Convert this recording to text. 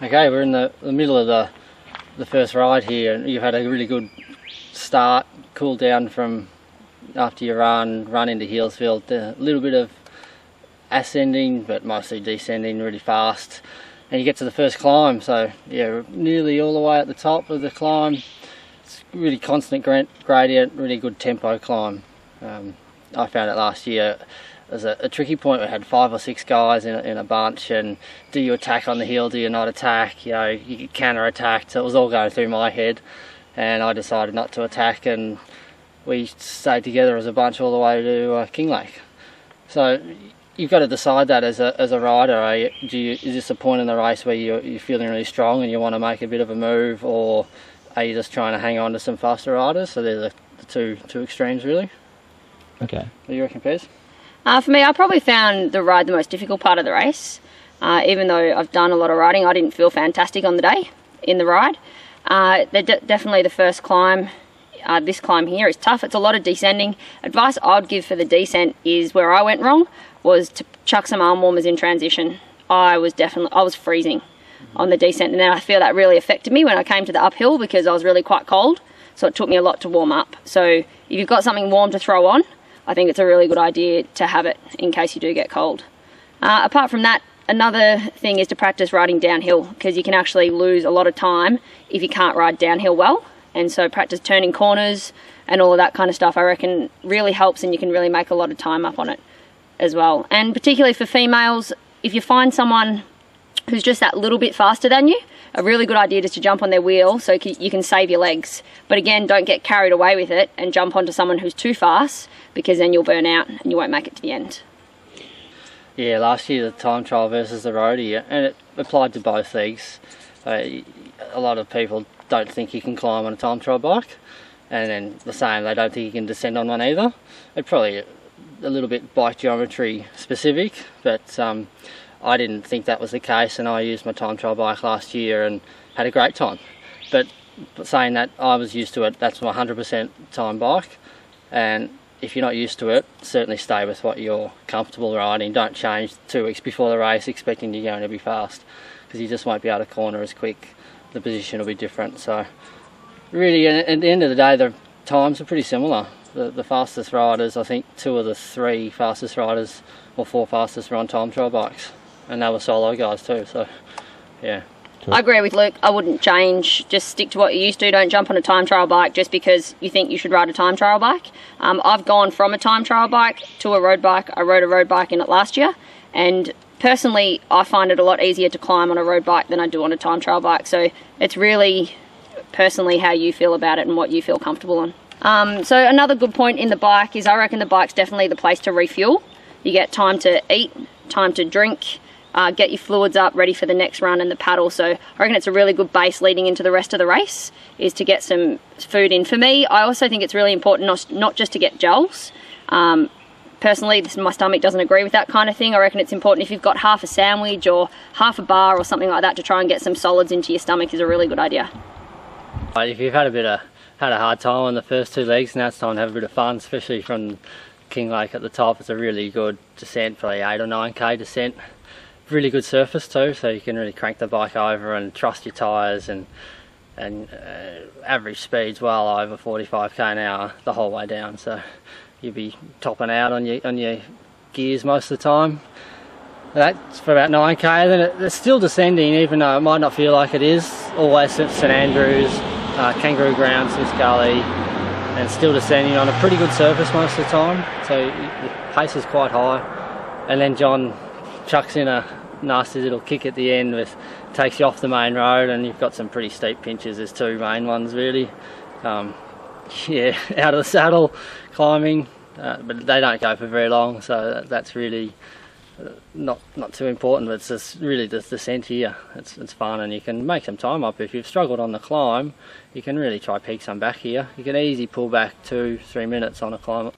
Okay, we're in the middle of the first ride here, and you've had a really good start, cool down from after you run into Healesville, a little bit of ascending but mostly descending really fast, and you get to the first climb. So yeah, nearly all the way at the top of the climb. It's really constant gradient, really good tempo climb. I found it last year as a tricky point. We had 5 or 6 guys in a bunch, and do you attack on the hill, do you not attack, you know, you get counter attacked. So it was all going through my head, and I decided not to attack, and we stayed together as a bunch all the way to Kinglake. So you've got to decide that as a rider. Is this a point in the race where you're feeling really strong and you want to make a bit of a move, or are you just trying to hang on to some faster riders? So they're the two extremes really. Okay. What do you reckon, Pez? For me, I probably found the ride the most difficult part of the race. Even though I've done a lot of riding, I didn't feel fantastic on the day in the ride. Definitely the first climb, this climb here is tough. It's a lot of descending. Advice I would give for the descent is where I went wrong was to chuck some arm warmers in transition. I was freezing on the descent, and then I feel that really affected me when I came to the uphill because I was really quite cold. So it took me a lot to warm up. So if you've got something warm to throw on, I think it's a really good idea to have it in case you do get cold. Apart from that, another thing is to practice riding downhill, because you can actually lose a lot of time if you can't ride downhill well. And so practice turning corners and all of that kind of stuff, I reckon, really helps, and you can really make a lot of time up on it as well. And particularly for females, if you find someone who's just that little bit faster than you, a really good idea is to jump on their wheel so you can save your legs. But again, don't get carried away with it and jump onto someone who's too fast, because then you'll burn out and you won't make it to the end. Yeah, last year the time trial versus the roadie, and it applied to both legs. A lot of people don't think you can climb on a time trial bike, and then the same, they don't think you can descend on one either. It's probably a little bit bike geometry specific, but I didn't think that was the case, and I used my time trial bike last year and had a great time. But saying that, I was used to it. That's my 100% time bike, and if you're not used to it, certainly stay with what you're comfortable riding. Don't change 2 weeks before the race expecting you're going to be fast, because you just won't be able to corner as quick. The position will be different. So really, at the end of the day, the times are pretty similar. The fastest riders, I think 2 of the 3 fastest riders or 4 fastest were on time trial bikes, and they were solo guys too. So yeah. I agree with Luke. I wouldn't change. Just stick to what you're used to. Don't jump on a time trial bike just because you think you should ride a time trial bike. I've gone from a time trial bike to a road bike. I rode a road bike in it last year, and personally I find it a lot easier to climb on a road bike than I do on a time trial bike. So it's really personally how you feel about it and what you feel comfortable on. So another good point in the bike is I reckon the bike's definitely the place to refuel. You get time to eat, time to drink, get your fluids up ready for the next run and the paddle. So I reckon it's a really good base leading into the rest of the race, is to get some food in. For me, I also think it's really important not just to get gels. Personally, my stomach doesn't agree with that kind of thing. I reckon it's important if you've got half a sandwich or half a bar or something like that to try and get some solids into your stomach is a really good idea. If you've had a hard time on the first 2 legs, now it's time to have a bit of fun, especially from Kinglake at the top. It's a really good descent, probably 8 or 9k descent. Really good surface too, so you can really crank the bike over and trust your tyres, and average speed's well over 45k an hour the whole way down, so you'll be topping out on your gears most of the time. That's for about 9k, then it's still descending, even though it might not feel like it is. Always St Andrews, Kangaroo Ground, Smith's Gully, and still descending on a pretty good surface most of the time, so the pace is quite high. And then John chucks in a nasty little kick at the end, takes you off the main road, and you've got some pretty steep pinches. There's 2 main ones really. Yeah, out of the saddle climbing, but they don't go for very long, so that's really not too important. But it's just really the descent here. It's fun, and you can make some time up. If you've struggled on the climb, you can really try peak some back here. You can easily pull back 2-3 minutes on a climb.